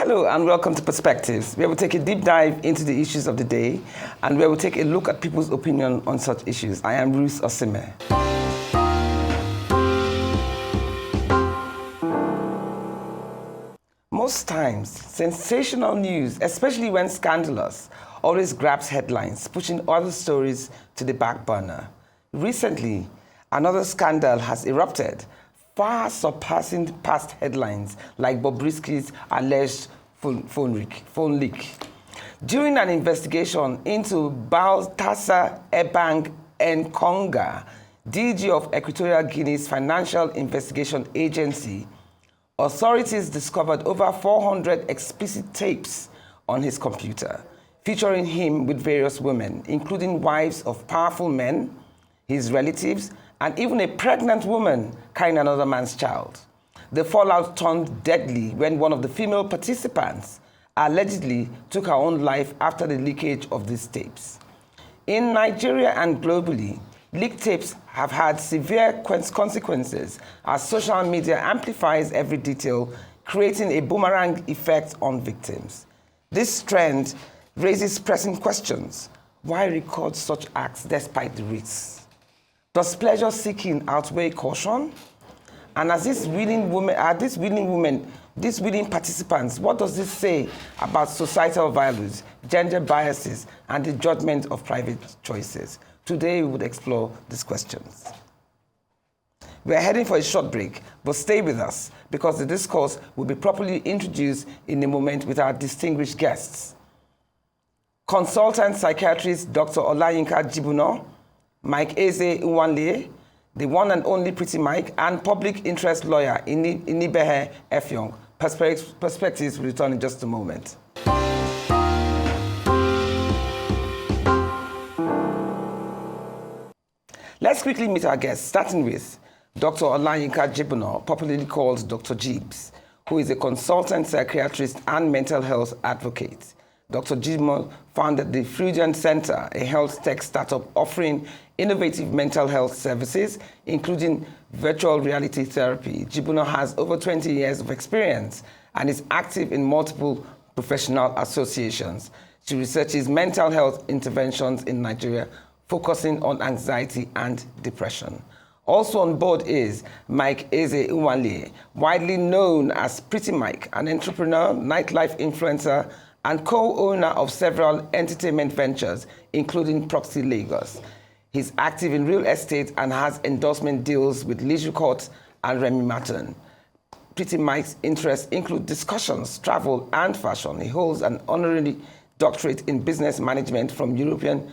Hello and welcome to Perspectives, where we take a deep dive into the issues of the day and where we take a look at people's opinion on such issues. I am Ruth Osime. Most times, sensational news, especially when scandalous, always grabs headlines, pushing other stories to the back burner. Recently, another scandal has erupted, far surpassing past headlines like Bobrisky's alleged phone leak. During an investigation into Baltasar Ebang Nkonga, DG of Equatorial Guinea's Financial Investigation Agency, authorities discovered over 400 explicit tapes on his computer, featuring him with various women, including wives of powerful men, his relatives, and even a pregnant woman carrying another man's child. The fallout turned deadly when one of the female participants allegedly took her own life after the leakage of these tapes. In Nigeria and globally, leaked tapes have had severe consequences as social media amplifies every detail, creating a boomerang effect on victims. This trend raises pressing questions. Why record such acts despite the risks? Does pleasure-seeking outweigh caution? And as these willing participants, what does this say about societal values, gender biases, and the judgment of private choices? Today, we would explore these questions. We are heading for a short break, but stay with us because the discourse will be properly introduced in a moment with our distinguished guests. Consultant psychiatrist Dr. Olayinka Jibunor, Mike Eze Nwanle, the one and only Pretty Mike, and public interest lawyer Inibehe Effiong. Perspectives will return in just a moment. Let's quickly meet our guests, starting with Dr. Olayinka Jibunor, popularly called Dr. Jibs, who is a consultant psychiatrist and mental health advocate. Dr. Jibunor founded the Freudian Center, a health tech startup offering innovative mental health services, including virtual reality therapy. Jibunor has over 20 years of experience and is active in multiple professional associations. She researches mental health interventions in Nigeria, focusing on anxiety and depression. Also on board is Mike Eze Nwanle, widely known as Pretty Mike, an entrepreneur, nightlife influencer, and co-owner of several entertainment ventures, including Proxy Lagos. He's active in real estate and has endorsement deals with Leisure Court and Remy Martin. Pretty Mike's interests include discussions, travel, and fashion. He holds an honorary doctorate in business management from European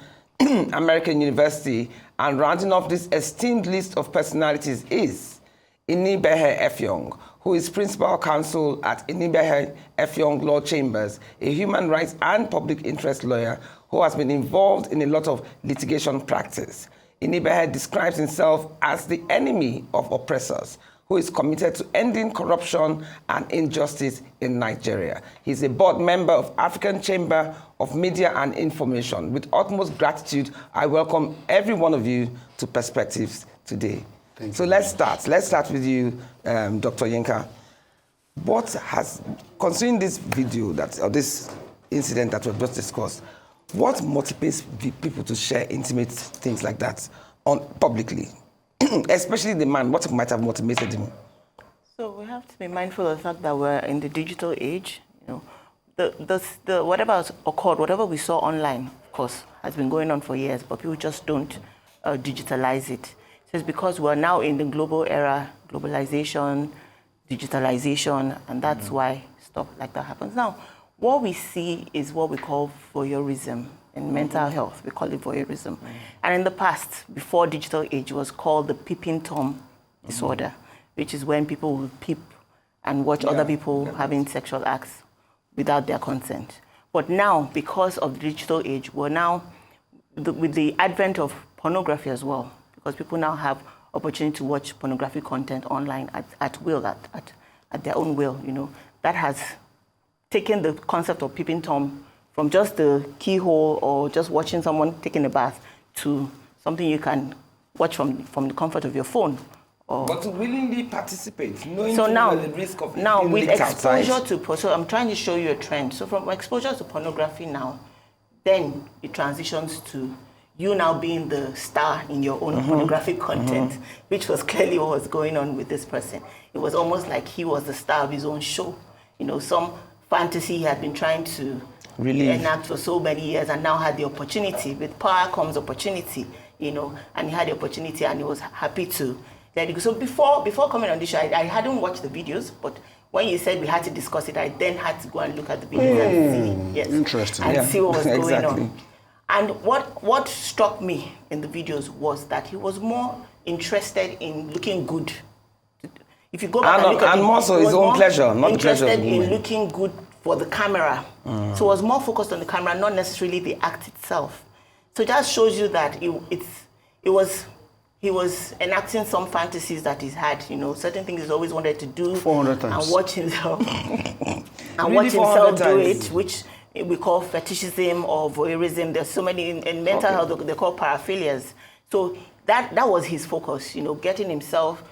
American University, and rounding off this esteemed list of personalities is Inibehe Effiong, who is principal counsel at Inibehe Effiong Law Chambers, a human rights and public interest lawyer who has been involved in a lot of litigation practice. Inibehe describes himself as the enemy of oppressors, who is committed to ending corruption and injustice in Nigeria. He's a board member of African Chamber of Media and Information. With utmost gratitude, I welcome every one of you to Perspectives today. Thank you. Let's start. Let's start with you, Dr. Yinka. What has, concerning this video, or this incident that we've just discussed, what motivates people to share intimate things like that publicly? Especially the man, what might have motivated him? So we have to be mindful of the fact that we're in the digital age. You know, whatever has occurred, whatever we saw online, of course, has been going on for years, but people just don't digitalize it. So it's because we're now in the global era, globalization, digitalization, and that's why stuff like that happens. Now, what we see is what we call voyeurism. In mental health, we call it voyeurism. And in the past, before digital age, it was called the peeping Tom disorder, which is when people will peep and watch other people having sexual acts without their consent. But now, because of the digital age, we're now, with the advent of pornography as well, because people now have opportunity to watch pornographic content online at will, at their own will, you know, that has taken the concept of peeping Tom from just the keyhole or just watching someone taking a bath to something you can watch from the comfort of your phone But to willingly participate, knowing So now, the risk of now being with leaked exposure outside. so I'm trying to show you a trend. So from exposure to pornography now, then it transitions to you now being the star in your own pornographic content, which was clearly what was going on with this person. It was almost like he was the star of his own show. You know, some fantasy he had been trying to enact for so many years and now had the opportunity. With power comes opportunity, you know, and he had the opportunity and he was happy to let it go. So before coming on this show, I hadn't watched the videos, but when you said we had to discuss it, I then had to go and look at the videos and see, Interesting. and see what was going Exactly. on. And what struck me in the videos was that he was more interested in looking good. If you go back and look at and it, more so he his was own more pleasure, not the pleasure of interested the in woman. looking good for the camera. So it was more focused on the camera, not necessarily the act itself. So it just shows you that he was enacting some fantasies that he's had, you know, certain things he's always wanted to do 400 times. and watch himself Really, watch 400 himself do times. it, which we call fetishism or voyeurism. There's so many in mental health they call paraphilias. So that was his focus, you know, getting himself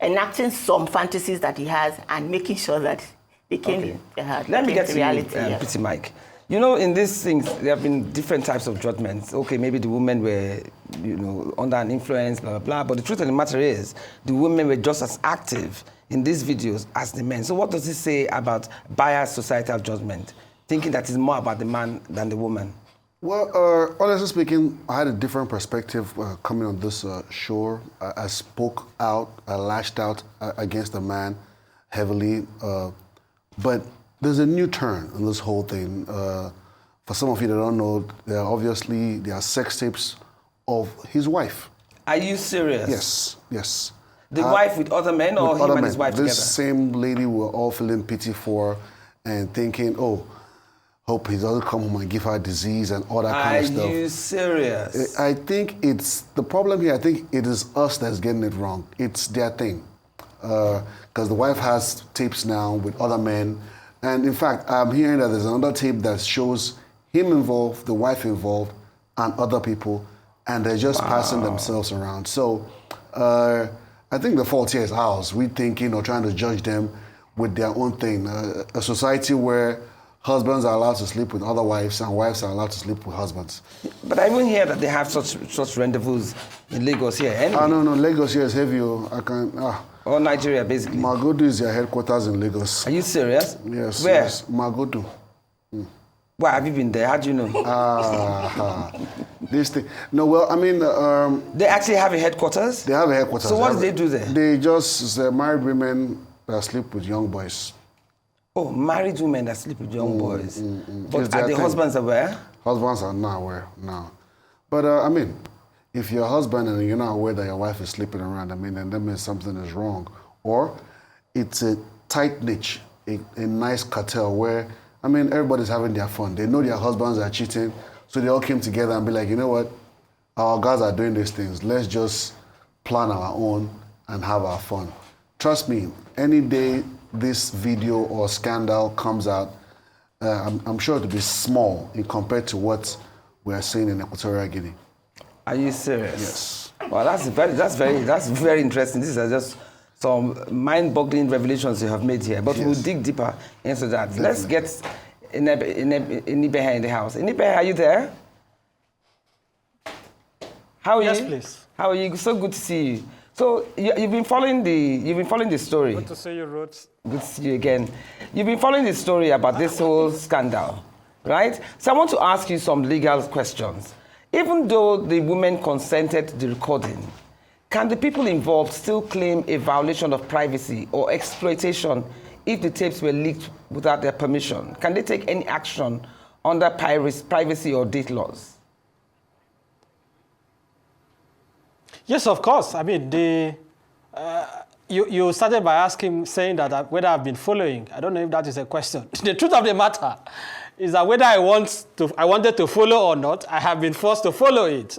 enacting some fantasies that he has and making sure that they came Let me get to reality. you, Yeah. Pretty Mike. You know, in these things, there have been different types of judgments. Okay, maybe the women were, you know, under an influence, blah, blah, blah. But the truth of the matter is, the women were just as active in these videos as the men. So what does this say about biased societal judgment? Thinking that it's more about the man than the woman? Well, honestly speaking, I had a different perspective coming on this show. I spoke out, I lashed out against the man heavily. But there's a new turn in this whole thing. For some of you that don't know, there are sex tapes of his wife. Are you serious? Yes, yes. The wife with other men or With him other and his men. wife This together? same lady we were all feeling pity for and thinking, oh, hope he doesn't come home and give her disease and all that kind of stuff. Are you serious? I think it's the problem here. I think it is us that's getting it wrong. It's their thing, because the wife has tapes now with other men, and in fact, I'm hearing that there's another tape that shows him involved, the wife involved, and other people, and they're just passing themselves around. So, I think the fault here is ours. We thinking or trying to judge them with their own thing. A society where husbands are allowed to sleep with other wives and wives are allowed to sleep with husbands. But I even hear that they have such rendezvous in Lagos here. Anyway. No, Lagos here is heavy. Or Nigeria, basically. Magodo is their headquarters in Lagos. Are you serious? Yes. Where? Yes. Magodo. Why have you been there? How do you know? This thing. No, well, I mean, They actually have a headquarters? they have a headquarters. So what do they do there? They just married women that sleep with young boys. Oh, married women that sleep with young boys. It's But their are the thing. husbands aware? Husbands are not aware now. But I mean, if you're a husband and you're not aware that your wife is sleeping around, I mean, then that means something is wrong. Or it's a tight niche, a nice cartel where, I mean, everybody's having their fun. They know their husbands are cheating, so they all came together and be like, you know what, our guys are doing these things. Let's just plan our own and have our fun. Trust me, any day this video or scandal comes out, I'm sure it'll be small in compared to what we're seeing in Equatorial Guinea. Are you serious? Yes. Well, that's very interesting. These are just some mind-boggling revelations you have made here. But we'll dig deeper into that. Definitely. Let's get Inibehe in the house. Inibehe, are you there? How are you? Yes, please. How are you? So good to see you. So you've been following the story. Good to see you, Ruth. Good to see you again. You've been following the story about this whole scandal, right? So I want to ask you some legal questions. Even though the women consented to the recording, can the people involved still claim a violation of privacy or exploitation if the tapes were leaked without their permission? Can they take any action under privacy or date laws? Yes, of course. I mean, you started by saying that whether I've been following. I don't know if that is a question. The truth of the matter is that whether I wanted to follow or not, I have been forced to follow it.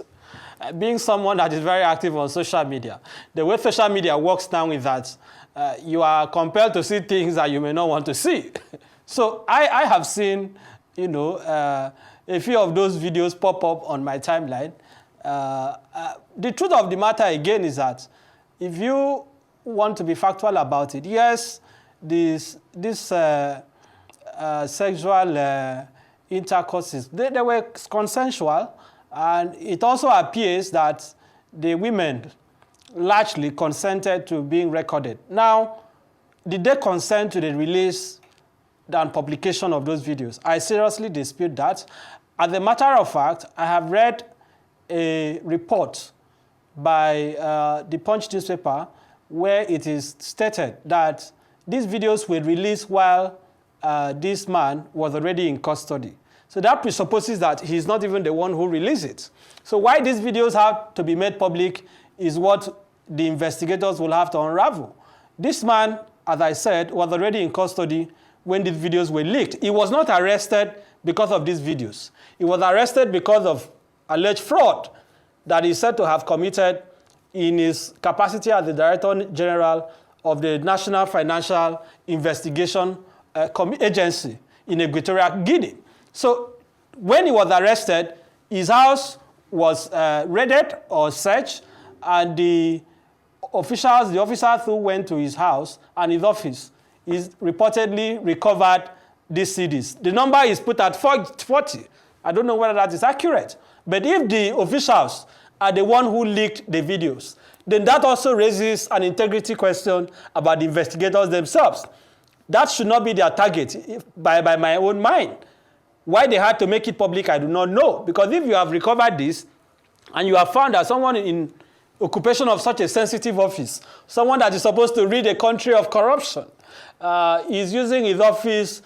Being someone that is very active on social media, the way social media works now is that you are compelled to see things that you may not want to see. So I have seen, a few of those videos pop up on my timeline. The truth of the matter again is that if you want to be factual about it. Yes, this sexual intercourses, they were consensual, and it also appears that the women largely consented to being recorded. Now, did they consent to the release and publication of those videos? I seriously dispute that. As a matter of fact, I have read a report by the Punch newspaper where it is stated that these videos were released while this man was already in custody. So that presupposes that he's not even the one who released it. So why these videos have to be made public is what the investigators will have to unravel. This man, as I said, was already in custody when these videos were leaked. He was not arrested because of these videos. He was arrested because of alleged fraud that he said to have committed in his capacity as the Director General of the National Financial Investigation Agency in Equatorial Guinea. So when he was arrested, his house was raided or searched, and the officers who went to his house and his office reportedly recovered these CDs. The number is put at 40. I don't know whether that is accurate. But if the officials are the one who leaked the videos, then that also raises an integrity question about the investigators themselves. That should not be their target by my own mind. Why they had to make it public, I do not know. Because if you have recovered this and you have found that someone in occupation of such a sensitive office, someone that is supposed to rid a country of corruption, is using his office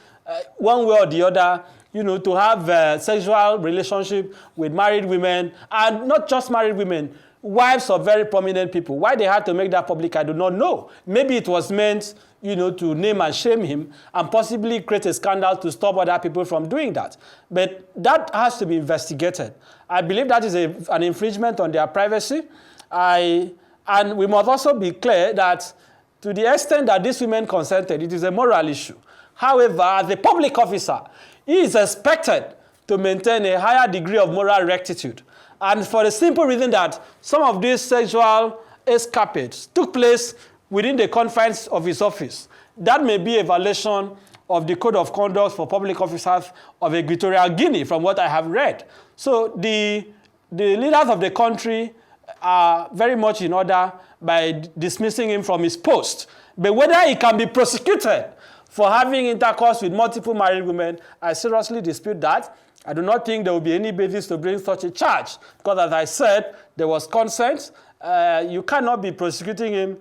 one way or the other, to have sexual relationship with married women, and not just married women, wives of very prominent people. Why they had to make that public, I do not know. Maybe it was meant, to name and shame him and possibly create a scandal to stop other people from doing that. But that has to be investigated. I believe that is an infringement on their privacy. And we must also be clear that to the extent that these women consented, it is a moral issue. However, as a public officer, he is expected to maintain a higher degree of moral rectitude. And for the simple reason that some of these sexual escapades took place within the confines of his office, that may be a violation of the Code of Conduct for Public Officers of Equatorial Guinea, from what I have read. So the leaders of the country are very much in order by dismissing him from his post. But whether he can be prosecuted for having intercourse with multiple married women, I seriously dispute that. I do not think there will be any basis to bring such a charge, because as I said, there was consent. You cannot be prosecuting him,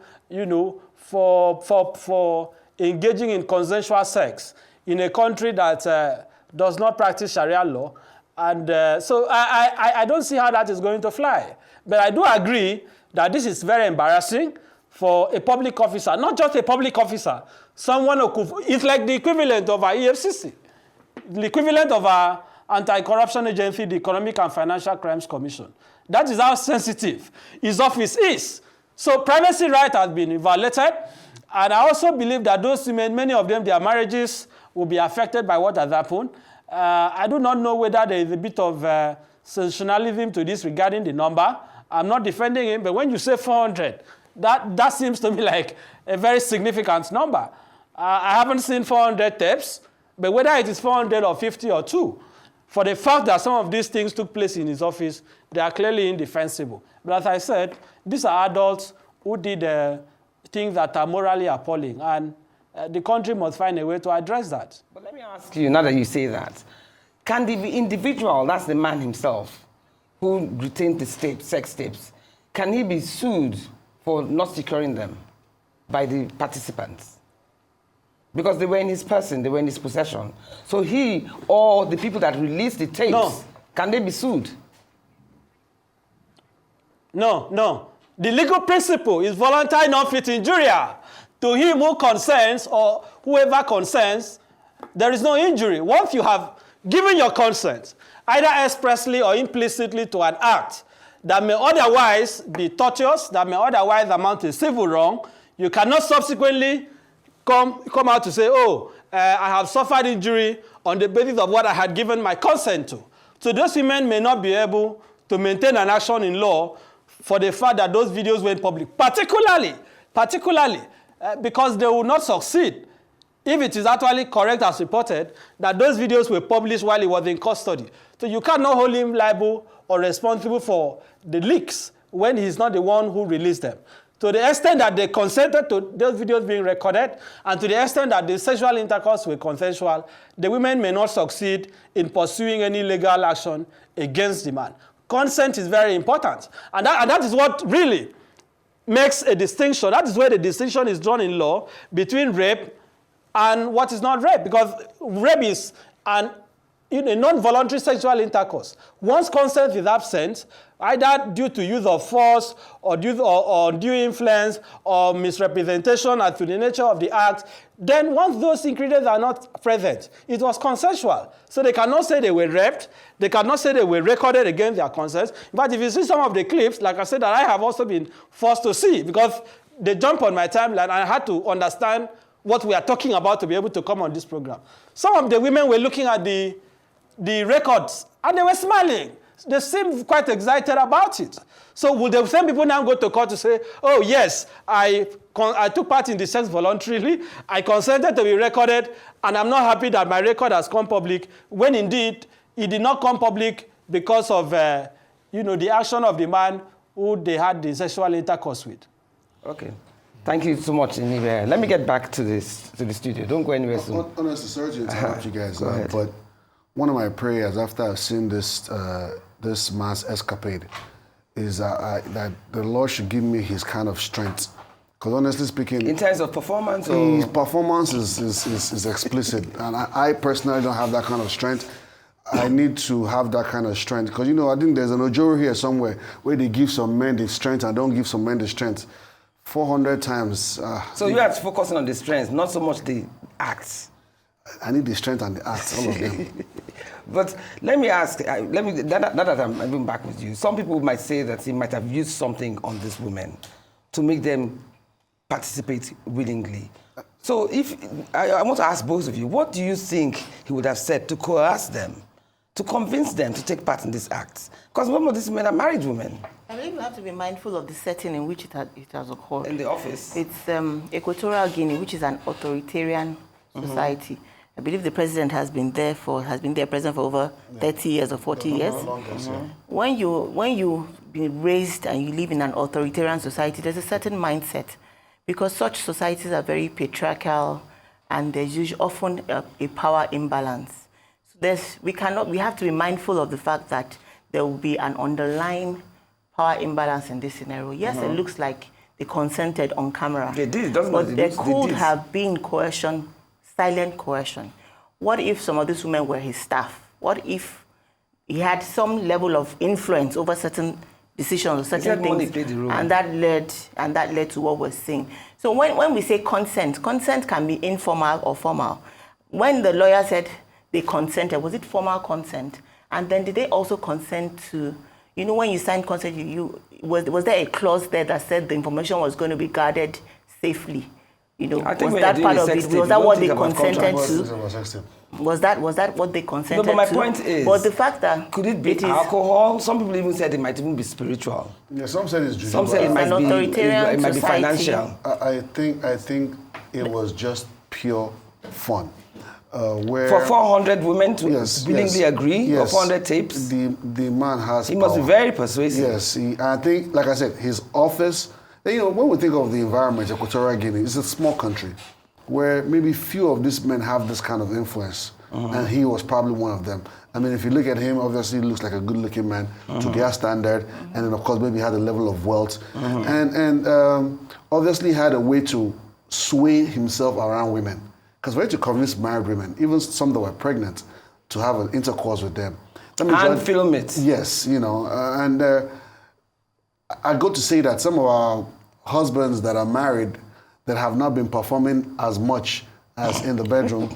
for engaging in consensual sex in a country that does not practice Sharia law. And so I don't see how that is going to fly. But I do agree that this is very embarrassing for a public officer, not just a public officer, someone who could, it's like the equivalent of our EFCC, the equivalent of our anti-corruption agency, the Economic and Financial Crimes Commission. That is how sensitive his office is. So privacy right has been violated. And I also believe that those women, many of them, their marriages will be affected by what has happened. I do not know whether there is a bit of sensationalism to this regarding the number. I'm not defending him, but when you say 400, that seems to me like a very significant number. I haven't seen 400 tapes, but whether it is 400 or 50 or 2, for the fact that some of these things took place in his office, they are clearly indefensible. But as I said, these are adults who did things that are morally appalling, and the country must find a way to address that. But let me ask you, now that you say that, can the individual, that's the man himself, who retained the sex tapes, can he be sued for not securing them by the participants? Because they were in his person, they were in his possession. So he or the people that released the tapes, can they be sued? No. The legal principle is voluntary non-fit injuria. To him who consents or whoever consents, there is no injury. Once you have given your consent, either expressly or implicitly, to an act that may otherwise be tortious, that may otherwise amount to civil wrong, you cannot subsequently come out to say, I have suffered injury on the basis of what I had given my consent to. So those women may not be able to maintain an action in law for the fact that those videos went public, particularly particularly because they will not succeed if it is actually correct as reported that those videos were published while he was in custody. So you cannot hold him liable or responsible for the leaks when he's not the one who released them. To the extent that they consented to those videos being recorded, and to the extent that the sexual intercourse were consensual, the women may not succeed in pursuing any legal action against the man. Consent is very important. And that is what really makes a distinction. That is where the distinction is drawn in law between rape and what is not rape. Because rape is a non-voluntary sexual intercourse. Once consent is absent, either due to use of force or due influence or misrepresentation as to the nature of the act, then once those ingredients are not present, it was consensual. So they cannot say they were raped. They cannot say they were recorded against their consent. But if you see some of the clips, like I said, that I have also been forced to see because they jump on my timeline and I had to understand what we are talking about to be able to come on this program. Some of the women were looking at the records and they were smiling. They seemed quite excited about it. So will the same people now go to court to say, oh yes, I took part in the sex voluntarily, I consented to be recorded, and I'm not happy that my record has come public, when indeed it did not come public because of the action of the man who they had the sexual intercourse with. Okay. Thank you so much, Inibehe. Let me get back to the studio. Don't go anywhere soon. Honestly, sorry to interrupt you guys, Go ahead. but one of my prayers after I've seen this mass escapade is that the Lord should give me his kind of strength. Because honestly speaking, In terms of performance, or his performance is explicit. And I personally don't have that kind of strength. I need to have that kind of strength. Because, I think there's an Ojoro here somewhere where they give some men the strength and don't give some men the strength. 400 times. so you are focusing on the strengths, not so much the acts. I need the strength and the acts, all of them. But let me ask, now that I'm even back with you, some people might say that he might have used something on these women to make them participate willingly. So I want to ask both of you, what do you think he would have said to coerce them, to convince them to take part in this act? Because some of these men are married women. I believe we have to be mindful of the setting in which it has occurred. In the office. It's Equatorial Guinea, which is an authoritarian society. I believe the president has been president for over 30 years or 40 years. When you've been raised and you live in an authoritarian society, there's a certain mindset, because such societies are very patriarchal and there's often a power imbalance. So we have to be mindful of the fact that there will be an underlying power imbalance in this scenario. Yes, it looks like they consented on camera. They did, doesn't it? But there could have been coercion, silent coercion. What if some of these women were his staff? What if he had some level of influence over certain decisions or certain things, and that led to what we're seeing? So when we say consent can be informal or formal. When the lawyer said they consented, was it formal consent? And then did they also consent to, when you signed consent, was there a clause there that said the information was going to be guarded safely? I think was that part of it? Was that what they consented to? Was that what they consented to? No, but my point is, but the fact that could it be alcohol? Some people even said it might even be spiritual. Yeah, some said it's Some said it might be financial. I think it was just pure fun. For 400 women to willingly agree, or 400 tapes? The man has He must be very persuasive. Yes, I think, like I said, his office, when we think of the environment, Equatorial Guinea, it's a small country where maybe few of these men have this kind of influence, and he was probably one of them. I mean, if you look at him, obviously he looks like a good-looking man to their standard, and then of course maybe had a level of wealth, and obviously had a way to sway himself around women. Because we're to convince married women, even some that were pregnant, to have an intercourse with them. And film it. Yes, and I got to say that some of our husbands that are married that have not been performing as much as in the bedroom,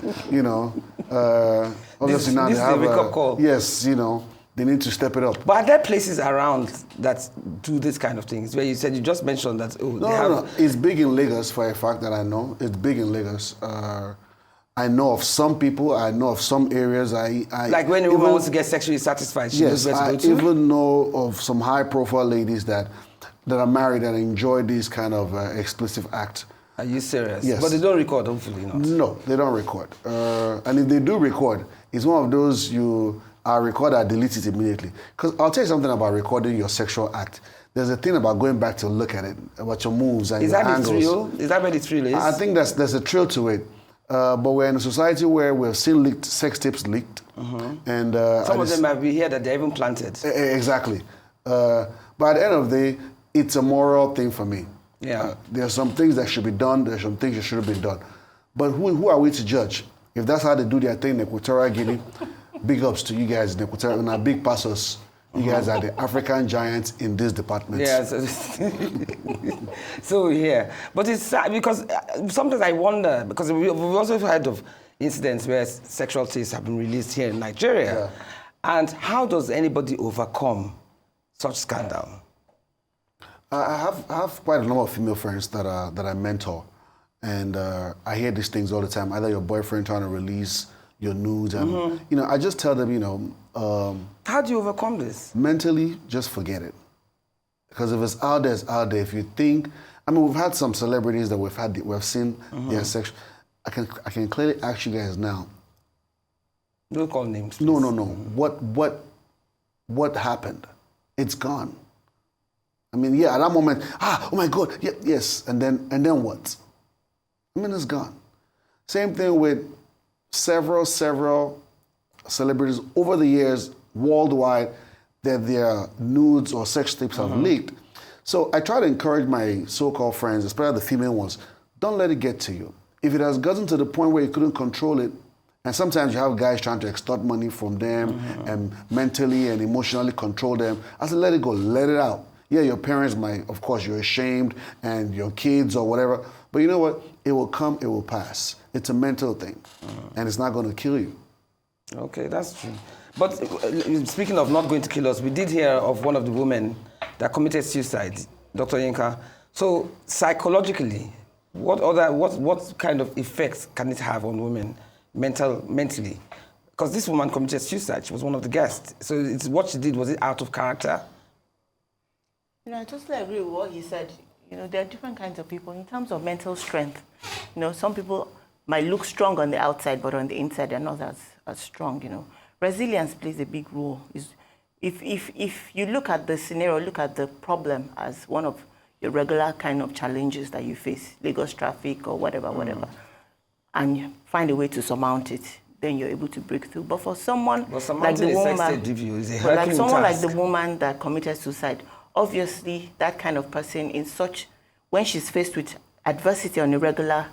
obviously now they have a wake-up call. Yes, they need to step it up. But are there places around that do this kind of things? Where you just mentioned that, No. It's big in Lagos for a fact that I know. It's big in Lagos. I know of some people, I know of some areas. Like when a woman wants to get sexually satisfied, she knows where to go to? I even know of some high-profile ladies that that are married and enjoy these kind of explicit acts. Are you serious? Yes. But they don't record, hopefully not. No, they don't record. And if they do record, it's one of those you record and delete it immediately. Because I'll tell you something about recording your sexual act. There's a thing about going back to look at it, about your moves and your angles. Is that the thrill? Is that where the thrill is? I think there's a thrill to it. But we're in a society where we've seen leaked sex tapes leaked. And some of them have been here that they're even planted. Exactly. But at the end of the day, it's a moral thing for me. Yeah. There are some things that should be done, there are some things that should have been done. But who are we to judge? If that's how they do their thing in Equatorial Guinea, big ups to you guys in Equatorial, and our big passos. You guys are the African giants in this department. Yes. So, yeah. But it's sad because sometimes I wonder, because we've also heard of incidents where sexual tapes have been released here in Nigeria. Yeah. And how does anybody overcome such scandal? I have quite a number of female friends that I mentor, and I hear these things all the time. Either your boyfriend trying to release your nudes, and I just tell them, How do you overcome this? mentally, just forget it, because if it's out there, it's out there. If you think, we've had some celebrities that we've seen their sex. I can clearly ask you guys now. Don't call names. Please. No. What happened? It's gone. At that moment, oh my God, yes, and then what? It's gone. Same thing with several celebrities over the years, worldwide, that their nudes or sex tapes have leaked. So I try to encourage my so-called friends, especially the female ones, don't let it get to you. If it has gotten to the point where you couldn't control it, and sometimes you have guys trying to extort money from them and mentally and emotionally control them, I said, let it go, let it out. Yeah, your parents might, of course, you're ashamed, and your kids or whatever, but you know what? It will come, it will pass. It's a mental thing, and it's not going to kill you. Okay, that's true. But speaking of not going to kill us, we did hear of one of the women that committed suicide, Dr. Yinka. So psychologically, what kind of effects can it have on women mentally? Because this woman committed suicide. She was one of the guests. So it's what she did, was it out of character? I totally agree with what he said. There are different kinds of people in terms of mental strength. Some people might look strong on the outside, but on the inside they're not as strong. Resilience plays a big role. If you look at the scenario, look at the problem as one of your regular kind of challenges that you face, Lagos traffic or whatever, and you find a way to surmount it, then you're able to break through. But for someone like the woman that committed suicide, obviously, that kind of person when she's faced with adversity on a regular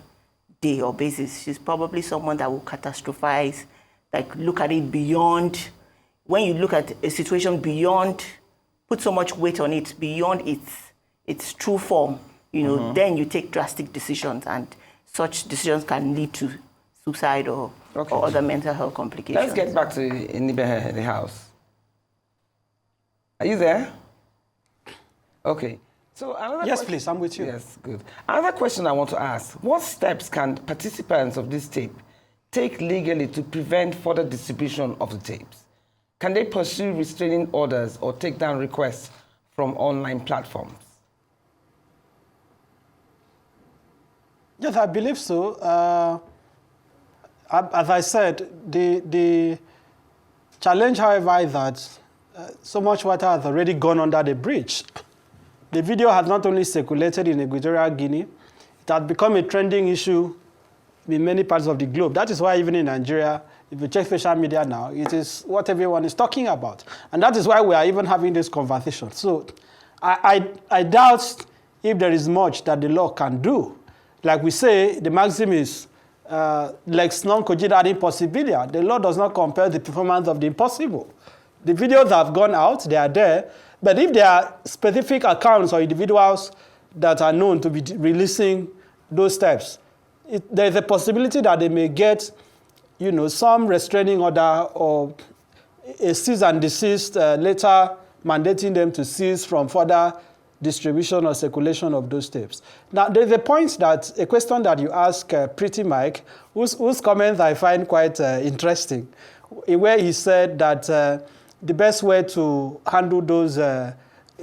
day or basis, she's probably someone that will catastrophize, look at it beyond, when you look at a situation beyond, put so much weight on it, beyond its true form, then you take drastic decisions, and such decisions can lead to suicide or other mental health complications. Let's get back to Inibehe, the house. Are you there? Okay. So yes, please, I'm with you. Yes, good. Another question I want to ask: what steps can participants of this tape take legally to prevent further distribution of the tapes? Can they pursue restraining orders or take down requests from online platforms? Yes, I believe so. As I said, the challenge, however, is that so much water has already gone under the bridge. The video has not only circulated in Equatorial Guinea, it has become a trending issue in many parts of the globe. That is why even in Nigeria, if you check social media now, it is what everyone is talking about. And that is why we are even having this conversation. So I doubt if there is much that the law can do. Like we say, the maxim is lex non cogit ad impossibilia. The law does not compel the performance of the impossible. The videos have gone out, they are there, but if there are specific accounts or individuals that are known to be releasing those steps, there is a possibility that they may get, some restraining order or a cease and desist letter mandating them to cease from further distribution or circulation of those tapes. Now, there's a question that you ask Pretty Mike, whose comments I find quite interesting, where he said that the best way to handle those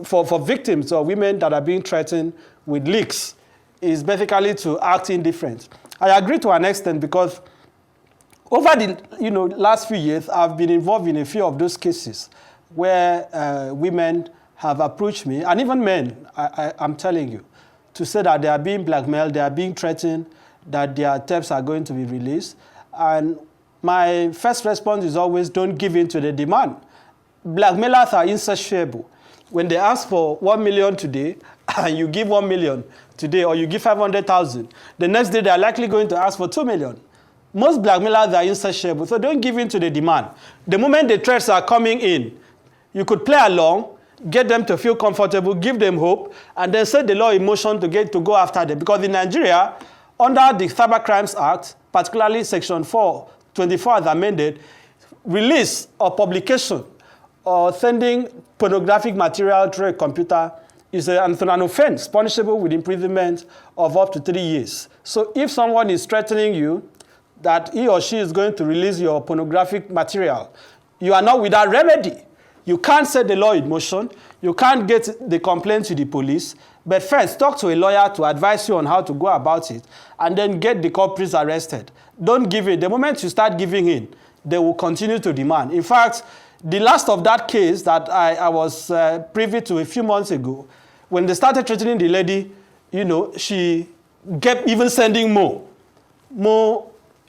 for victims or women that are being threatened with leaks is basically to act indifferent. I agree to an extent because over the last few years, I've been involved in a few of those cases where women have approached me, and even men, I'm telling you, to say that they are being blackmailed, they are being threatened, that their tapes are going to be released. And my first response is always, don't give in to the demand. Blackmailers are insatiable. When they ask for 1 million today, and you give 1 million today, or you give 500,000, the next day they're likely going to ask for 2 million. Most blackmailers are insatiable, so don't give in to the demand. The moment the threats are coming in, you could play along, get them to feel comfortable, give them hope, and then set the law in motion to go after them. Because in Nigeria, under the Cyber Crimes Act, particularly Section 424 as amended, release or publication or sending pornographic material through a computer is an offense punishable with imprisonment of up to 3 years. So if someone is threatening you that he or she is going to release your pornographic material, you are not without remedy. You can't set the law in motion. You can't get the complaint to the police. But first, talk to a lawyer to advise you on how to go about it, and then get the culprits arrested. Don't give in. The moment you start giving in, they will continue to demand. In fact, the last of that case that I was privy to a few months ago, when they started threatening the lady, she kept even sending more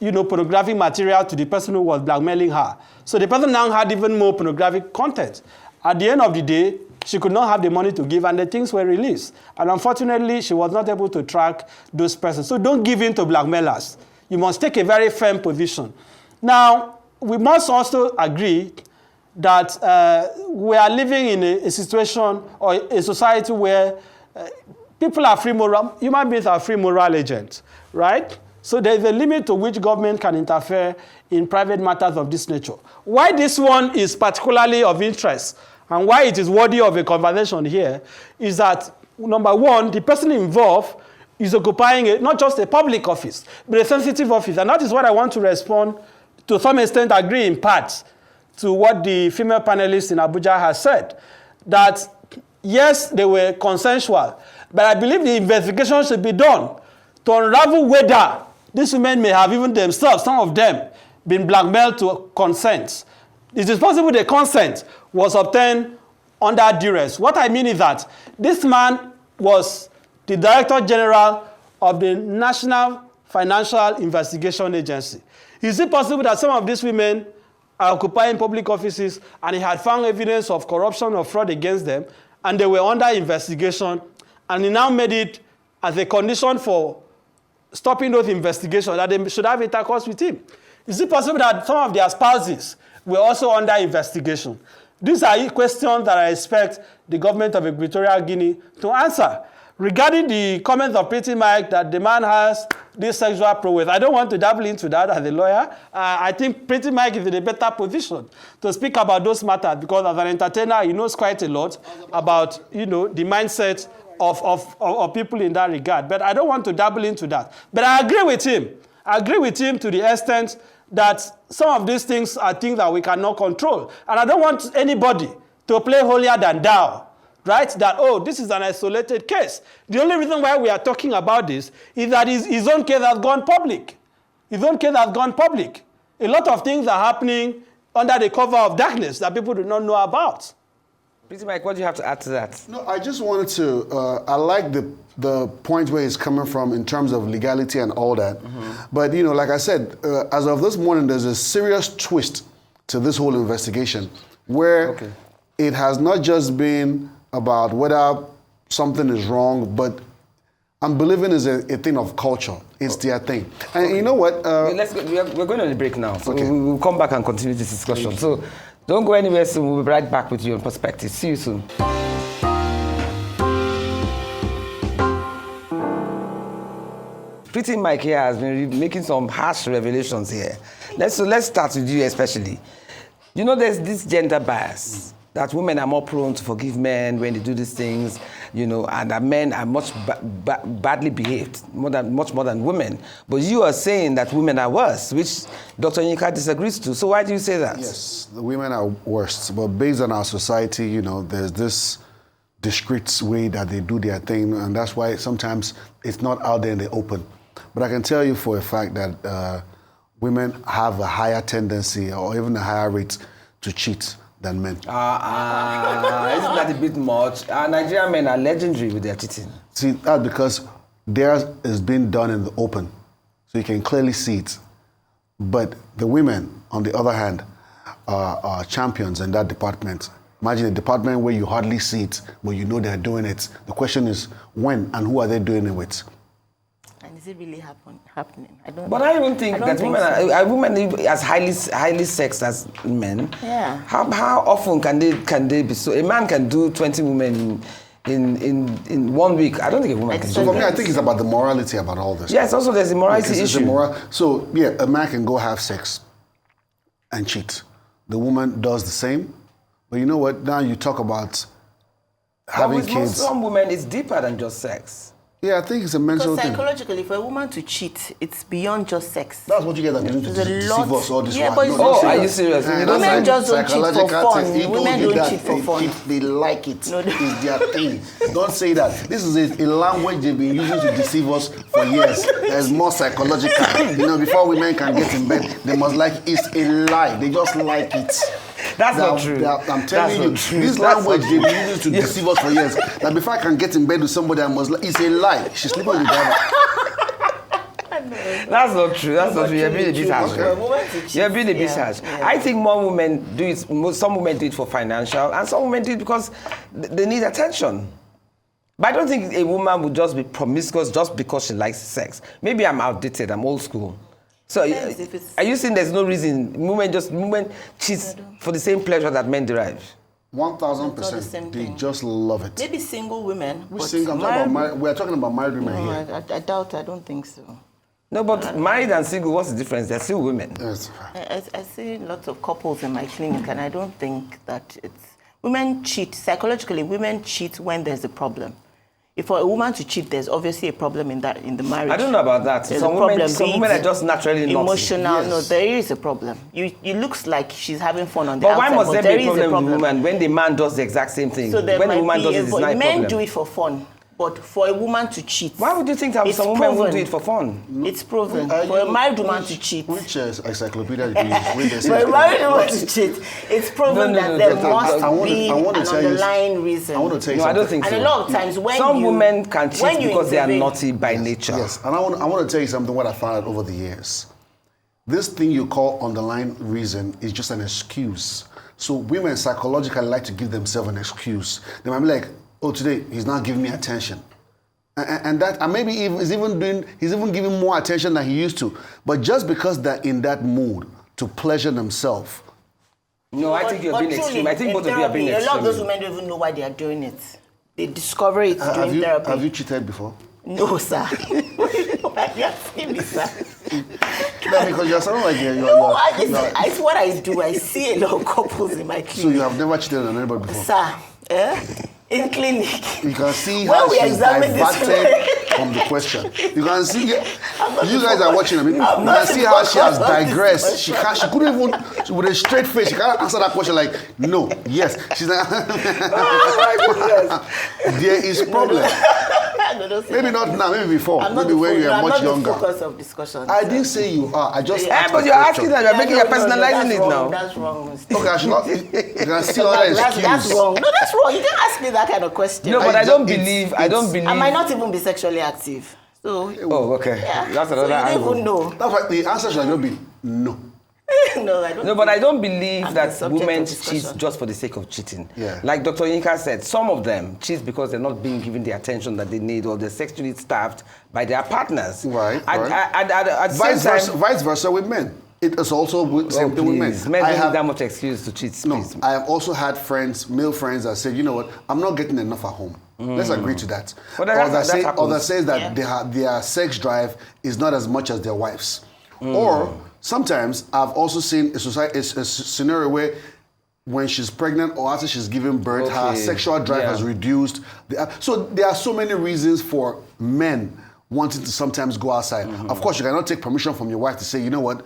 pornographic material to the person who was blackmailing her. So the person now had even more pornographic content. At the end of the day, she could not have the money to give, and the things were released. And unfortunately, she was not able to track those persons. So don't give in to blackmailers. You must take a very firm position. Now, we must also agree that we are living in a situation or a society where people are free moral, human beings are free moral agents, right? So there is a limit to which government can interfere in private matters of this nature. Why this one is particularly of interest and why it is worthy of a conversation here is that, number one, the person involved is occupying not just a public office, but a sensitive office. And that is what I want to respond, to some extent agree in part, to what the female panelist in Abuja has said. That, yes, they were consensual, but I believe the investigation should be done to unravel whether these women may have even themselves, some of them, been blackmailed to consent. It is possible the consent was obtained under duress. What I mean is that this man was the Director General of the National Financial Investigation Agency. Is it possible that some of these women are occupying public offices and he had found evidence of corruption or fraud against them and they were under investigation, and he now made it as a condition for stopping those investigations that they should have intercourse with him? Is it possible that some of their spouses were also under investigation? These are questions that I expect the government of Equatorial Guinea to answer. Regarding the comments of Pretty Mike that the man has this sexual prowess, I don't want to dabble into that as a lawyer. I think Pretty Mike is in a better position to speak about those matters because as an entertainer, he knows quite a lot about the mindset of people in that regard. But I don't want to dabble into that. But I agree with him. I agree with him to the extent that some of these things are things that we cannot control. And I don't want anybody to play holier than thou, right? That, this is an isolated case. The only reason why we are talking about this is that his own case has gone public. His own case has gone public. A lot of things are happening under the cover of darkness that people do not know about. Pretty Mike, what do you have to add to that? No, I just wanted to, I like the point where he's coming from in terms of legality and all that. Mm-hmm. But, like I said, as of this morning, there's a serious twist to this whole investigation where it has not just been about whether something is wrong, but I'm believing is a thing of culture. It's their thing. And you know what? Let's go. We're going on a break now. So we'll come back and continue this discussion. So don't go anywhere soon. We'll be right back with you on Perspective. See you soon. Pretty Mike here has been making some harsh revelations here. Let's start with you especially. There's this gender bias that women are more prone to forgive men when they do these things, and that men are much badly behaved, much more than women. But you are saying that women are worse, which Dr. Olayinka disagrees to. So why do you say that? Yes, the women are worse. But based on our society, there's this discreet way that they do their thing, and that's why sometimes it's not out there in the open. But I can tell you for a fact that women have a higher tendency or even a higher rate to cheat than men. Isn't that a bit much? Nigerian men are legendary with their cheating. See, that's because theirs is being done in the open, so you can clearly see it. But the women, on the other hand, are champions in that department. Imagine a department where you hardly see it, but you know they're doing it. The question is, when and who are they doing it with? And is it really happening? I don't. But I don't think that women are women as highly sexed as men. Yeah. How often can they be so? A man can do 20 women in 1 week. I don't think a woman can do So for that. me, I think it's about the morality about all this. Yes, also there's a morality It's issue. So yeah, a man can go have sex and cheat. The woman does the same. But you know what? Now you talk about having But with kids. some women, it's deeper than just sex. Yeah, I think it's a mental Because thing. psychologically, for a woman to cheat, it's beyond just sex. That's what you get them to do to There's a deceive lot- us all this Yeah, while. but No, it's- don't Oh, say are that. you serious? Eh, Women that's just don't cheat for psychological fun. thing. He told Women you don't that cheat for fun. They like it. No, they- It's their thing. Don't say that. This is a language they've been using to deceive us for years. There's more psychological. You know, before women can get in bed, they must like it's a lie. They just like it. That's not true. I'm telling you, That's not true. this That's language not they've true. been using to deceive us for years. That before I can get in bed with somebody, I must. It's a lie. She's sleeping with the driver. That's not true. That's not true. You're being a bit harsh. For a woman to cheat, You're being a bit yeah, harsh. yeah. I think more women do it. Some women do it for financial, and some women do it because they need attention. But I don't think a woman would just be promiscuous just because she likes sex. Maybe I'm outdated. I'm old school. So, Depends if it's- are you saying there's no reason women cheat for the same pleasure that men derive? 1,000%. They thing. just love it. Maybe single women. We're but single. We're talking about married women No, here. I doubt. I don't think so. No, but married and single, what's the difference? They're still women. Yes. I see lots of couples in my clinic, and I don't think that it's women cheat psychologically. Women cheat when there's a problem. If for a woman to cheat, there's obviously a problem in the marriage. I don't know about that. There's Some a problem. women are just naturally naughty. emotional. Yes. No, there is a problem. It looks like she's having fun on the But outside, why must but there be a is problem with the woman when the man does the exact same thing? So there when the might woman be does it, it's not a men problem. do it for fun, but for a woman to cheat, Why would you think that it's some women won't proven. do it for fun? It's proven Are for a you- married woman to cheat. Which encyclopedia did you use? When they say For a it's married proven? woman to cheat, it's proven No, that no, there no, must I want to- be I want to an tell you- underlying reason. I want to tell you No, I something. don't think And so. a lot of times when Some women can when cheat you because they are intervene- naughty by nature. Yes, and I want to tell you something. What I found out over the years, this thing you call underlying reason is just an excuse. So women psychologically like to give themselves an excuse. They might be like, "Oh, today he's not giving me attention," and maybe he's even giving more attention than he used to. But just because they're in that mood to pleasure themselves. No, I think you're But being truly, extreme. I think in both of you are being therapy, extreme. A lot of those women don't even know why they are doing it. They discover it Have during therapy. you cheated before? No, sir. Why are you asking me, sir? No, because you're sounding like you're It's what I do. I see a lot of couples in my so clinic. you have never cheated on anybody before. Sir, in clinic. You can see When how we she's examine this diverted from the question. You can see, you guys are watching. I mean, you can see how she has digressed. She couldn't even, with a straight face, she can't answer that question like, no, yes. She's like, there is problem. No, don't say Maybe that. not now, maybe before, I'm not maybe the when fo- you no, are I'm much not younger. the focus of discussion. I didn't say you are. I just Yeah, asked but a you're question. asking that. You're making it personalizing that's it wrong, now. That's wrong. Mr. Okay, I should not. You can see other That's excuse. wrong. No, that's wrong. You can't ask me that kind of question. No, but I don't It's- believe. I don't believe. I might not even be sexually active. So, Oh, okay. yeah. That's So another you don't angle. even know. That's why the answer should not be no. No, I don't. No, but I don't believe I'm the that subject women of discussion. cheat just for the sake of cheating. Yeah. Like Dr. Yinka said, some of them cheat because they're not being given the attention that they need, or they're sexually starved by their partners. Right, right. At the Vice same versa, time, vice versa with men. It is also with same thing with men. please, men I don't have need that much excuse to cheat. no. Please. I have also had friends, male friends, that said, you know what, I'm not getting enough at home. Let's agree to that. But that Or happens. that says that their sex drive is not as much as their wife's. Or sometimes I've also seen a scenario where when she's pregnant or after she's given birth, her Okay. sexual drive Yeah. has reduced. So there are so many reasons for men wanting to sometimes go outside. Of course, you cannot take permission from your wife to say, you know what,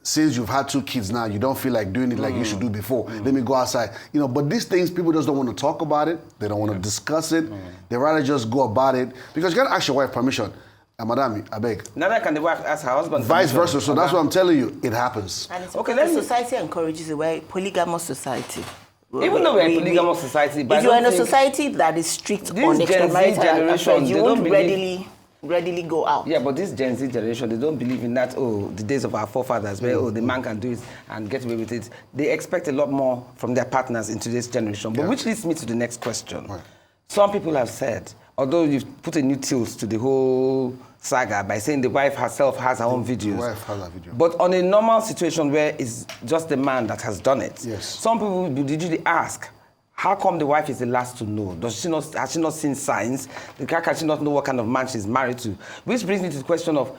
since you've had 2 kids now, you don't feel like doing it like you should do before. Let me go outside. But these things, people just don't want to talk about it. They don't want to discuss it. They rather just go about it. Because you got to ask your wife permission. Madam, I beg. Neither can the wife ask her husband. Vice versa. So that's what I'm telling you. It happens. And it's okay, society encourages it. We're a polygamous society. Even though we're a polygamous society, but if you're in a society that is strict on extramarital affairs, you won't readily go out. Yeah, but this Gen Z generation, they don't believe in that, the days of our forefathers, where, the man can do it and get away with it. They expect a lot more from their partners in today's generation. But which leads me to the next question. Right. Some people have said, although you've put a new tilt to the whole saga by saying the wife herself has her own videos. The wife has her video. But on a normal situation where it's just the man that has done it, some people will usually ask, how come the wife is the last to know? Has she not seen signs? Can she not know what kind of man she's married to? Which brings me to the question of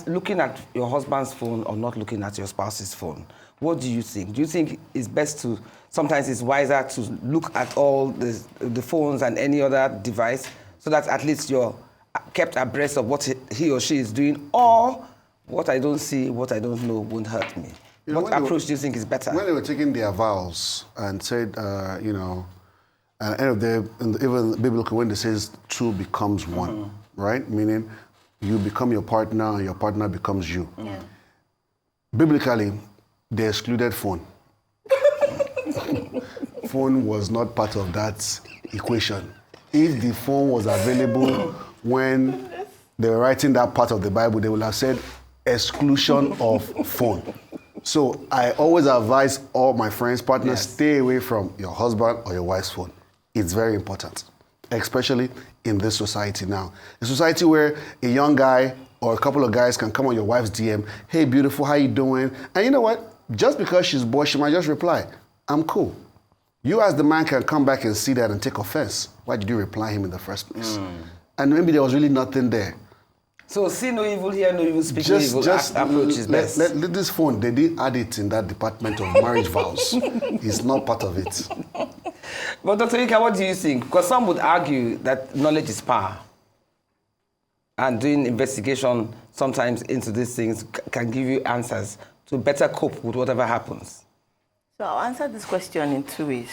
looking at your husband's phone or not looking at your spouse's phone. What do you think? Do you think it's best to, sometimes it's wiser to look at all the phones and any other device so that at least you're kept abreast of what he or she is doing, or what I don't see, what I don't know won't hurt me? What approach do you think is better? When they were taking their vows and said, at the end of the day, even biblical, when it says 2 becomes 1, right? Meaning you become your partner and your partner becomes you. Yeah. Biblically, they excluded phone. Phone was not part of that equation. If the phone was available when they were writing that part of the Bible, they would have said exclusion of phone. So I always advise all my friends, partners, stay away from your husband or your wife's phone. It's very important, especially in this society now. A society where a young guy or a couple of guys can come on your wife's DM, hey, beautiful, how you doing? And you know what? Just because she's bored, she might just reply, I'm cool. You as the man can come back and see that and take offense. Why did you reply him in the first place? And maybe there was really nothing there. So see no evil, hear no evil, speak no evil, approach is best. Let this phone, they didn't add it in that department of marriage vows. It's not part of it. But Dr. Ika, what do you think? Because some would argue that knowledge is power. And doing investigation sometimes into these things can give you answers to better cope with whatever happens. So I'll answer this question in 2 ways.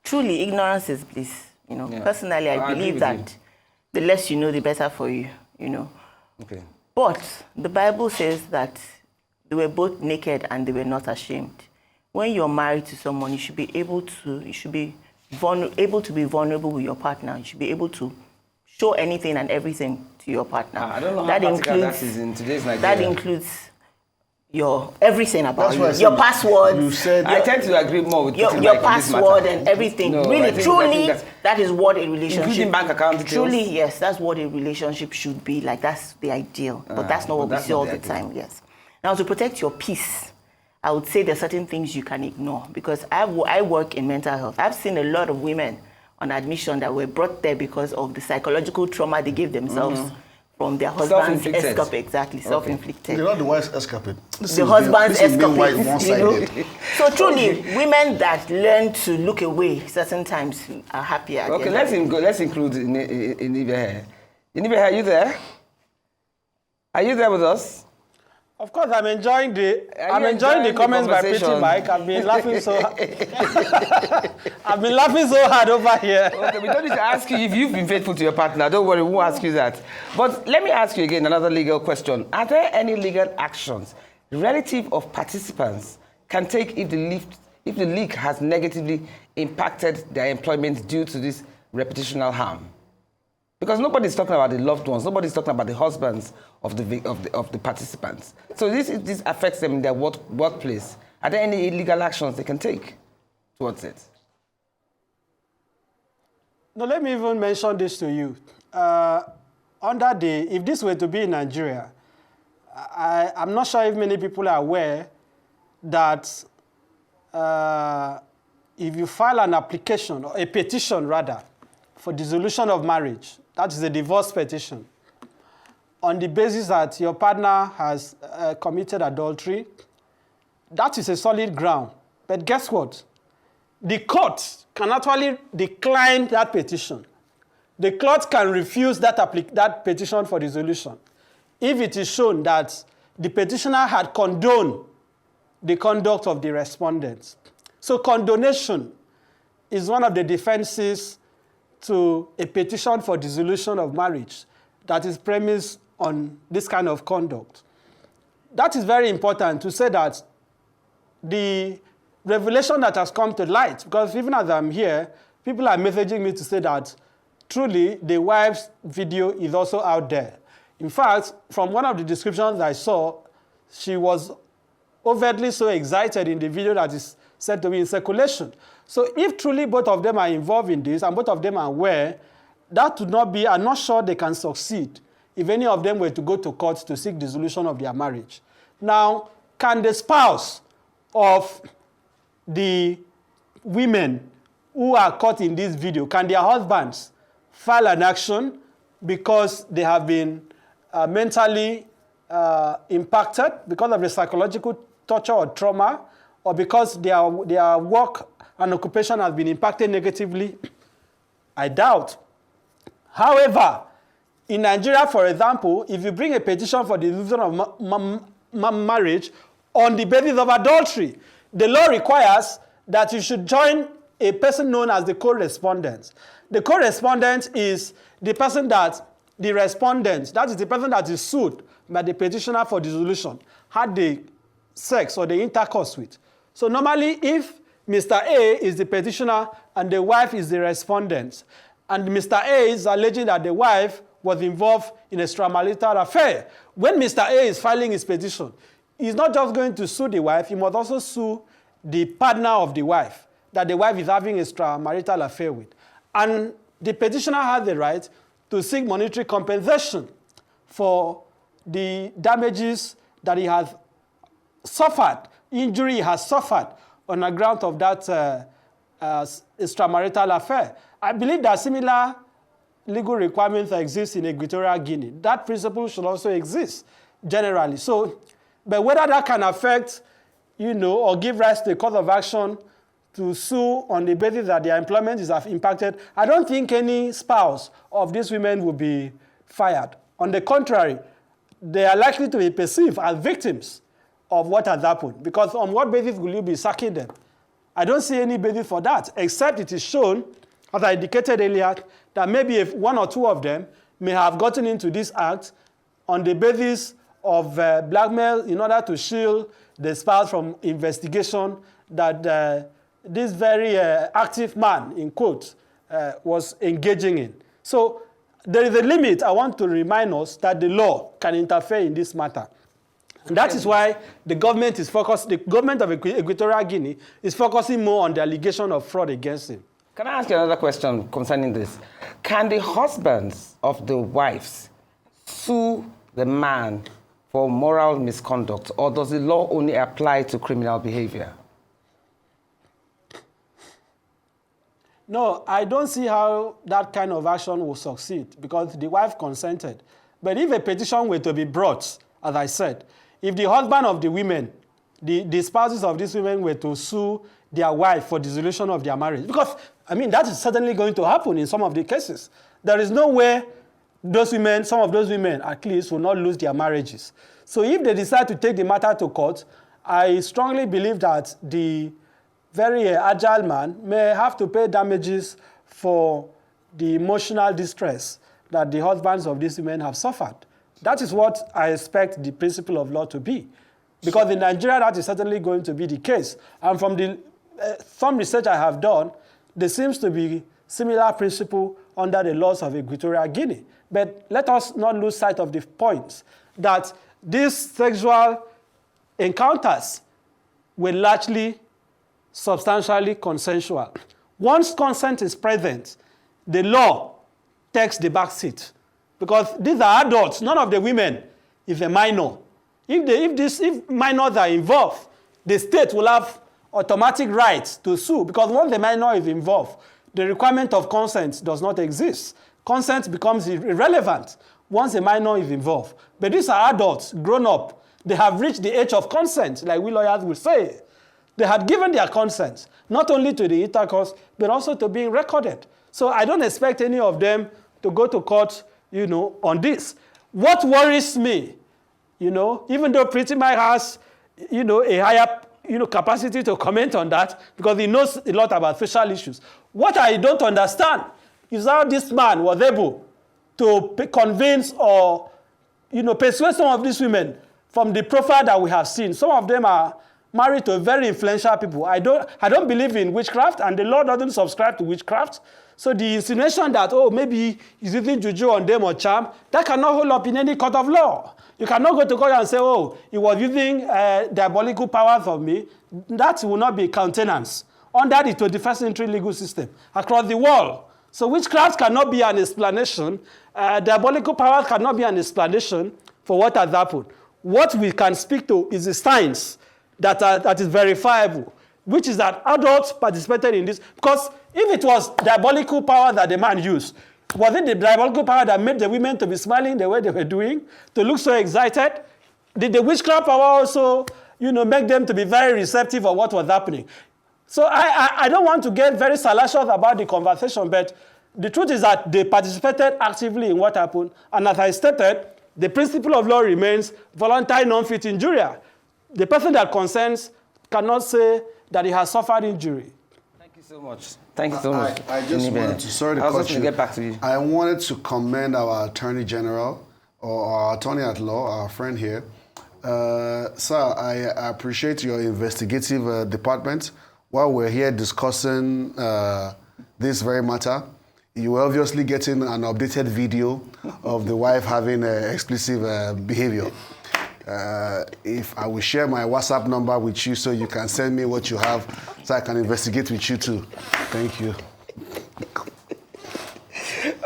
Truly, ignorance is bliss. Personally, I believe that the less you know, the better for you, Okay. But the Bible says that they were both naked and they were not ashamed. When you're married to someone, you should be able to be vulnerable with your partner. You should be able to show anything and everything to your partner. I don't know how practical that is in today's Nigeria. That includes your everything about you. Your password. You said I tend to agree more with your password and everything. No, really, truly, that is what a relationship. Including bank account details. Truly, yes, that's what a relationship should be like. That's the ideal, but that's not what we see all the time. Yes. Now, to protect your peace, I would say there's certain things you can ignore because I work in mental health. I've seen a lot of women on admission that were brought there because of the psychological trauma they gave themselves. From their husband's escapade, exactly, self-inflicted. You're not the wife's escapade. The husband's escapade. So truly, women that learn to look away certain times are happier. Okay, let's include Inibehe. Inibehe, are you there? Are you there with us? Of course, I'm enjoying the comments by Pretty Mike. I've been laughing so hard. I've been laughing so hard over here. Okay, we don't need to ask you if you've been faithful to your partner. Don't worry, we won't ask you that. But let me ask you again another legal question. Are there any legal actions relative of participants can take if the leak has negatively impacted their employment due to this reputational harm? Because nobody's talking about the loved ones. Nobody's talking about the husbands of the participants. So this affects them in their workplace. Are there any illegal actions they can take towards it? No, let me even mention this to you. If this were to be in Nigeria, I'm not sure if many people are aware that if you file an application, or a petition rather, for dissolution of marriage, that is a divorce petition, on the basis that your partner has committed adultery, that is a solid ground. But guess what? The court can actually decline that petition. The court can refuse that petition for dissolution if it is shown that the petitioner had condoned the conduct of the respondents. So condonation is one of the defenses to a petition for dissolution of marriage that is premised on this kind of conduct. That is very important to say that the revelation that has come to light, because even as I'm here, people are messaging me to say that truly the wife's video is also out there. In fact, from one of the descriptions I saw, she was overtly so excited in the video that is said to be in circulation. So if truly both of them are involved in this and both of them are aware, that would not be, I'm not sure they can succeed if any of them were to go to court to seek dissolution of their marriage. Now, can the spouse of the women who are caught in this video, can their husbands file an action because they have been mentally impacted because of the psychological torture or trauma, or because their work and occupation has been impacted negatively? I doubt. However, in Nigeria, for example, if you bring a petition for the dissolution of marriage on the basis of adultery, the law requires that you should join a person known as the co-respondent. The co-respondent is the person that the respondent, that is the person that is sued by the petitioner for dissolution, had the sex or the intercourse with. So normally, if Mr. A is the petitioner and the wife is the respondent, and Mr. A is alleging that the wife was involved in a extramarital affair, when Mr. A is filing his petition, he's not just going to sue the wife, he must also sue the partner of the wife that the wife is having a extramarital affair with. And the petitioner has the right to seek monetary compensation for the damages that he has suffered, injury he has suffered on account of that extramarital affair. I believe that similar legal requirements exist in Equatorial Guinea. That principle should also exist generally. So, but whether that can affect, or give rise to a cause of action to sue on the basis that their employment is impacted, I don't think any spouse of these women will be fired. On the contrary, they are likely to be perceived as victims of what has happened. Because on what basis will you be sacking them? I don't see any basis for that, except it is shown, as I indicated earlier, that maybe if one or two of them may have gotten into this act on the basis of blackmail in order to shield the spouse from investigation that this very active man, in quotes, was engaging in. So there is a limit. I want to remind us that the law can interfere in this matter. And that is why the government is focused, the government of Equatorial Guinea is focusing more on the allegation of fraud against him. Can I ask you another question concerning this? Can the husbands of the wives sue the man for moral misconduct, or does the law only apply to criminal behavior? No, I don't see how that kind of action will succeed because the wife consented. But if a petition were to be brought, as I said, if the husband of the women, the spouses of these women were to sue their wife for dissolution of their marriage, because, that is certainly going to happen in some of the cases. There is no way those women, some of those women at least, will not lose their marriages. So if they decide to take the matter to court, I strongly believe that the very agile man may have to pay damages for the emotional distress that the husbands of these women have suffered. That is what I expect the principle of law to be. Because in Nigeria, that is certainly going to be the case. And from the some research I have done, there seems to be similar principle under the laws of Equatorial Guinea. But let us not lose sight of the point that these sexual encounters were largely substantially consensual. Once consent is present, the law takes the back seat. Because these are adults, none of the women is a minor. If minors are involved, the state will have automatic rights to sue, because once the minor is involved, the requirement of consent does not exist. Consent becomes irrelevant once a minor is involved. But these are adults, grown up. They have reached the age of consent, like we lawyers will say. They had given their consent, not only to the intercourse, but also to being recorded. So I don't expect any of them to go to court, on this. What worries me, even though Pretty Mike has, a higher capacity to comment on that because he knows a lot about social issues. What I don't understand is how this man was able to convince or, persuade some of these women from the profile that we have seen. Some of them are married to very influential people. I don't believe in witchcraft, and the law doesn't subscribe to witchcraft. So the insinuation that, maybe he's using juju on them or charm, that cannot hold up in any court of law. You cannot go to court and say, he was using diabolical powers of me. That will not be countenance under the 21st century legal system across the world. So witchcraft cannot be an explanation. Diabolical powers cannot be an explanation for what has happened. What we can speak to is the science that is verifiable, which is that adults participated in this. Because if it was diabolical power that the man used, was it the diabolical power that made the women to be smiling the way they were doing, to look so excited? Did the witchcraft power also, make them to be very receptive of what was happening? So I don't want to get very salacious about the conversation, but the truth is that they participated actively in what happened. And as I stated, the principle of law remains voluntary non-fit injuria. The person that consents cannot say that he has suffered injury. Thank you so much. Thank you so much. I just wanted to, sorry to cut you. Get back to you. I wanted to commend our Attorney General, or our Attorney at Law, our friend here. Sir, I appreciate your investigative department. While we're here discussing this very matter, you were obviously getting an updated video of the wife having explicit behavior. If I will share my WhatsApp number with you so you can send me what you have so I can investigate with you too. Thank you.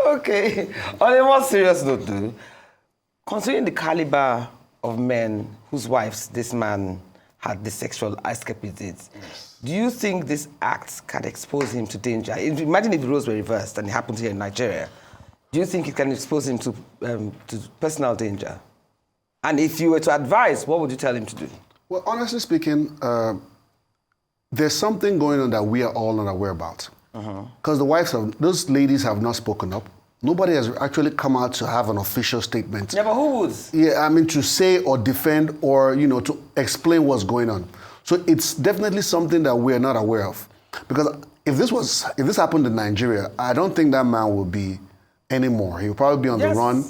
Okay. On a more serious note, though, considering the caliber of men whose wives this man had the sexual escapades, yes, do you think this act can expose him to danger? Imagine if the roles were reversed and it happened here in Nigeria. Do you think it can expose him to personal danger? And if you were to advise, what would you tell him to do? Well, honestly speaking, there's something going on that we are all not aware about. Because those ladies have not spoken up. Nobody has actually come out to have an official statement. Yeah, but who would? Yeah, to say or defend or, to explain what's going on. So it's definitely something that we are not aware of. Because if this happened in Nigeria, I don't think that man would be anymore. He will probably be on the run.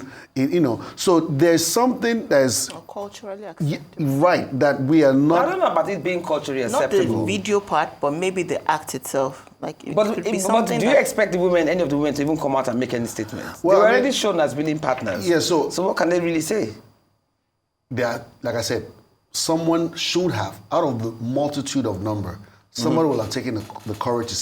So there's something that's culturally acceptable. Right, that we are not. I don't know about it being culturally acceptable. Not the video part, but maybe the act itself. But do you expect any of the women to even come out and make any statements? Well, they were already shown as willing partners. Yeah, so what can they really say? They are, like I said, someone should have, out of the multitude of number, someone will have taken the courage to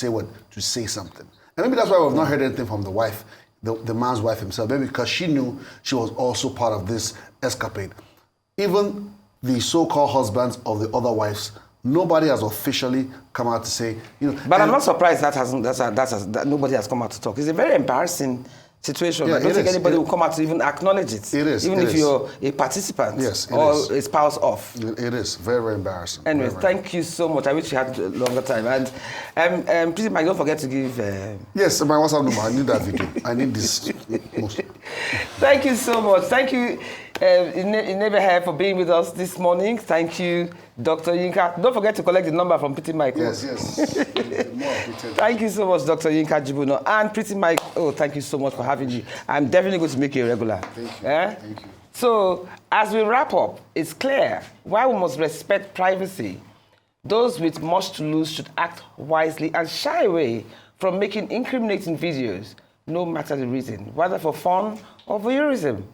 say something. And maybe that's why we've not heard anything from the wife. The man's wife himself, maybe because she knew she was also part of this escapade. Even the so-called husbands of the other wives, nobody has officially come out to say, But I'm not surprised that nobody has come out to talk. It's a very embarrassing situation. Yeah, I don't think anybody will come out to even acknowledge it. It is. Even if you're a participant or a spouse of. It is very, very embarrassing. Anyway, thank you so much. I wish you had a longer time. And please, Mike, don't forget to give... Yes, my WhatsApp number. I need that video. I need this most. Thank you so much. Thank you, Inibehe, for being with us this morning. Thank you, Dr. Yinka. Don't forget to collect the number from Pretty Mike. Yes. Thank you so much, Dr. Yinka Jibunor. And Pretty Mike, thank you so much for having you. I'm definitely going to make you a regular. Thank you. Thank you. So, as we wrap up, it's clear why we must respect privacy. Those with much to lose should act wisely and shy away from making incriminating videos, no matter the reason, whether for fun or voyeurism.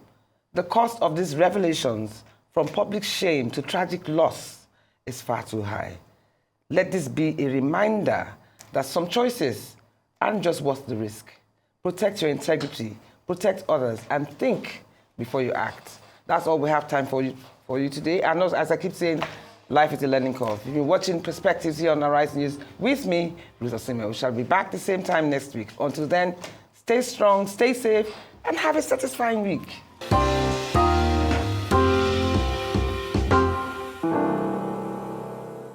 The cost of these revelations, from public shame to tragic loss, is far too high. Let this be a reminder that some choices aren't just worth the risk. Protect your integrity, protect others, and think before you act. That's all we have time for you today. And as I keep saying, life is a learning curve. You've been watching Perspectives here on Arise News with me, Ruth Osime. We shall be back the same time next week. Until then, stay strong, stay safe, and have a satisfying week.